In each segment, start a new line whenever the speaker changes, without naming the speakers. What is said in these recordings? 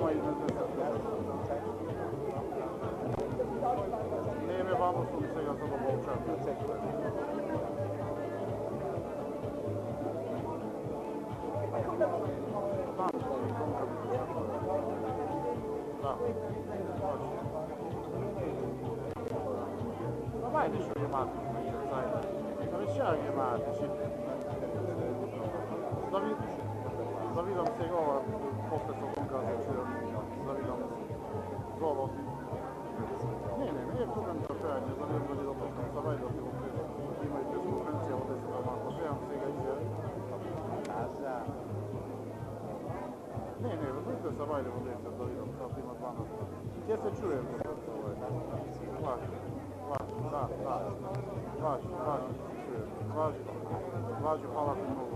няма измеđu се. Не ме вамо сум сега за да болчам. Да. Ma mai dice che matti, sai? Ma c'è che matti, Zavidam se gola, posle sam pokazao čuo, zavidam golo. Не problem za trajanje, zavidam da je dobro što sam vajda bilo prije. Imaju te konkurencije od 10 doma, ako trebam svega izjeli. Ne, vrte sam vajda od 10, zavidam, sad ima 12. Gdje se čuje? Važi, hvala ti mnogo.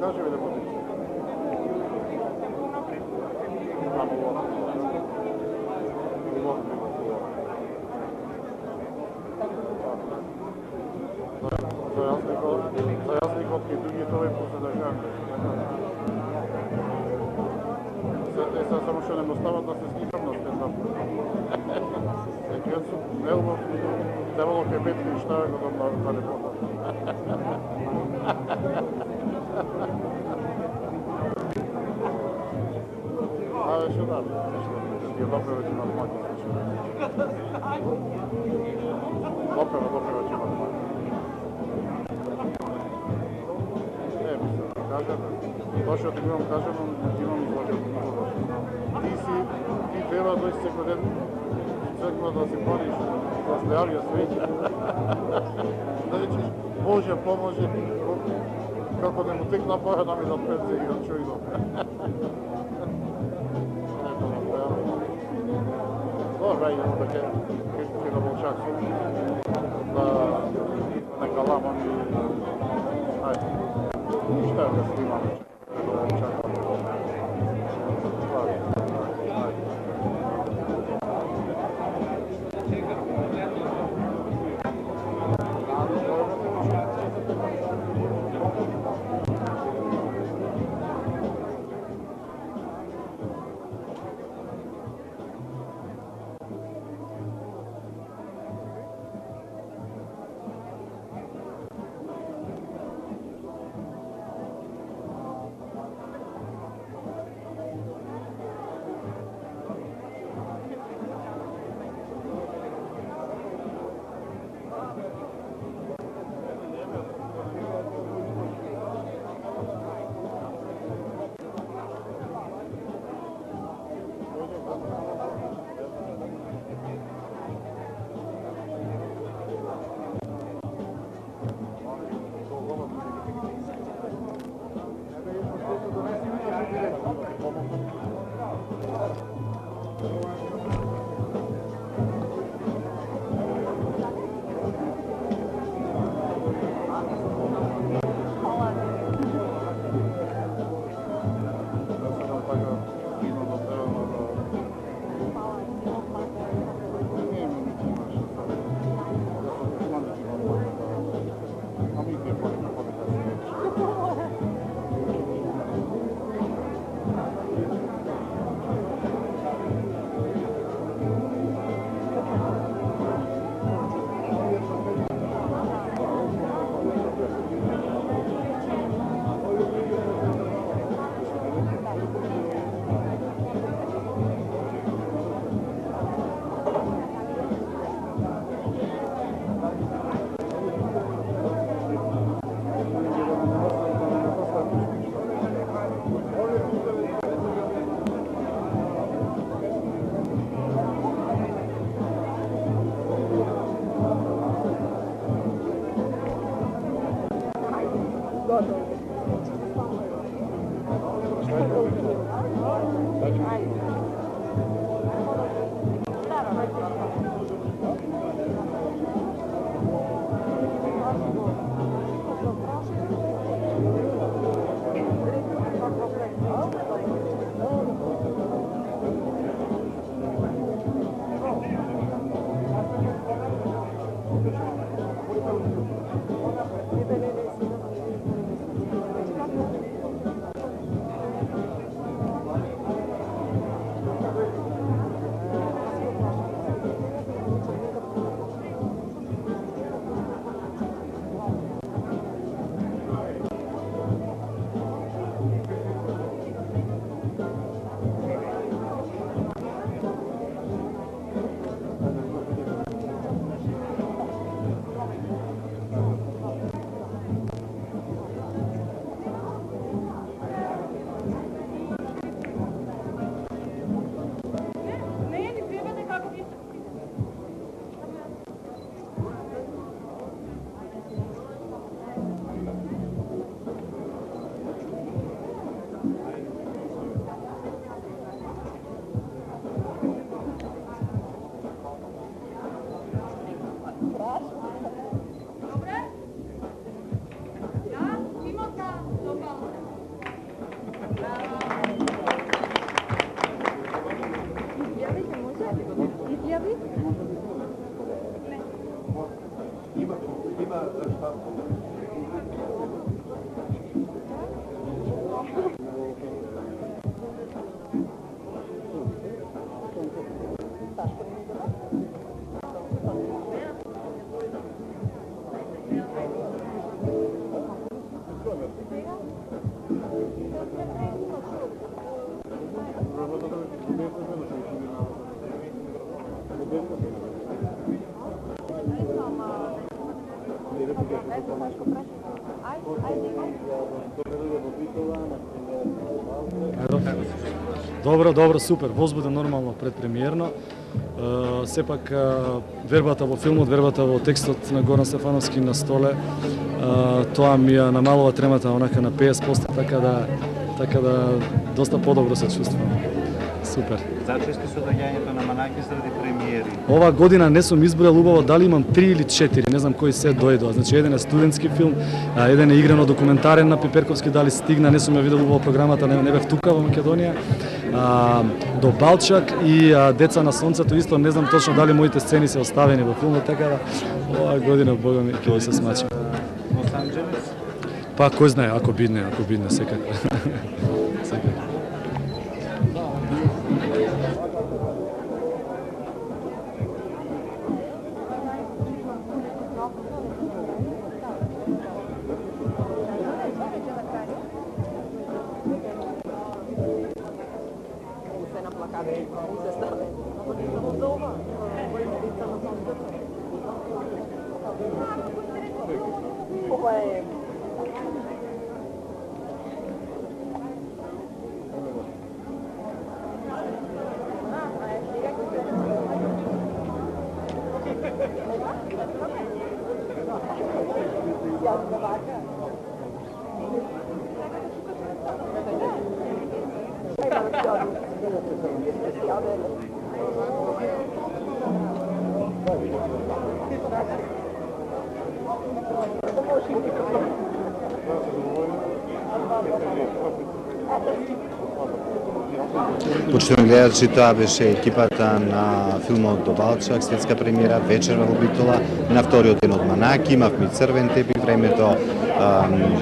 Kaži mi da bude. За разлика от другите овој после да кажам. Сега само што не му стават да се скипам на стендап. Сега сум неубав, trebalo je biti šta je godom na lepota. Ale še da, je dobro već ima smaki. Dobro već ima smaki. Mislim, kažem, došao ti imam, kažem, imam izložen. Ti treba doći se kod jednu crkva da se pališ, da se javlja sveća. Da rečeš, Bože pomože, kako ne mu tek napara da mi da pence i da čuj do. Dobra, idemo da ke na Volčak da neka lama mi, ajde, ništa je da snimamo na Volčak.
Добро, супер, возбуден нормално предпремиерно. Сепак вербата во филмот, вербата во текстот на Горан Стефановски на столе, тоа ми ја намалува тремата онака на 50%, така да доста подобро се чувствувам. Супер.
Зачести со доаѓањето на Манаки заради премиери?
Ова година не сум изброил убаво дали имам 3 или 4, не знам кои се дојдоа. Значи еден е студентски филм, еден е играно документарен на Пиперковски, дали стигна, не сум ја видел убаво програмата, не бев тука во Македонија. До Балчак и Деца на сонцето, исто не знам точно дали моите сцени се оставени во филмот, така да оваа година бога ми ќе се смачи.
Лос Анџелес?
Па кој знае, ако бидне, секако. Секако.
Почитувани гледачи, тоа беше екипата на филмот До Балчак, светска премиера вечер во Битола, на вториот ден од Манаки, имавме црвен тепик, времето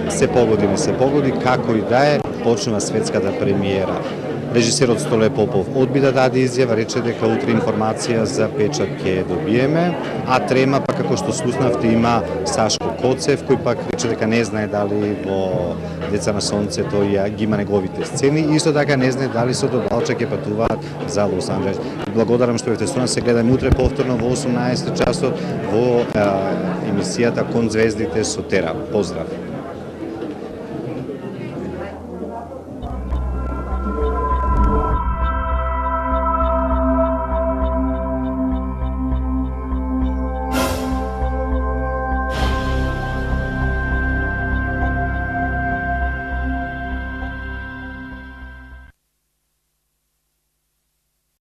се погоди, како и да е, почнува светската премиера. Режисерот Столе Попов одби да даде изјава, рече дека утре информација за печат ќе добиеме, а трема, па како што слушнавте, има Сашко Коцев, кој пак рече дека не знае дали во Деца на сонцето ги има неговите сцени, и исто така не знае дали со До Балчак ќе патуваат за Лос Анџелес. Благодарам што бевте со нас, се гледаме утре повторно во 18 часот во емисијата Кон звездите со Тера. Поздрав!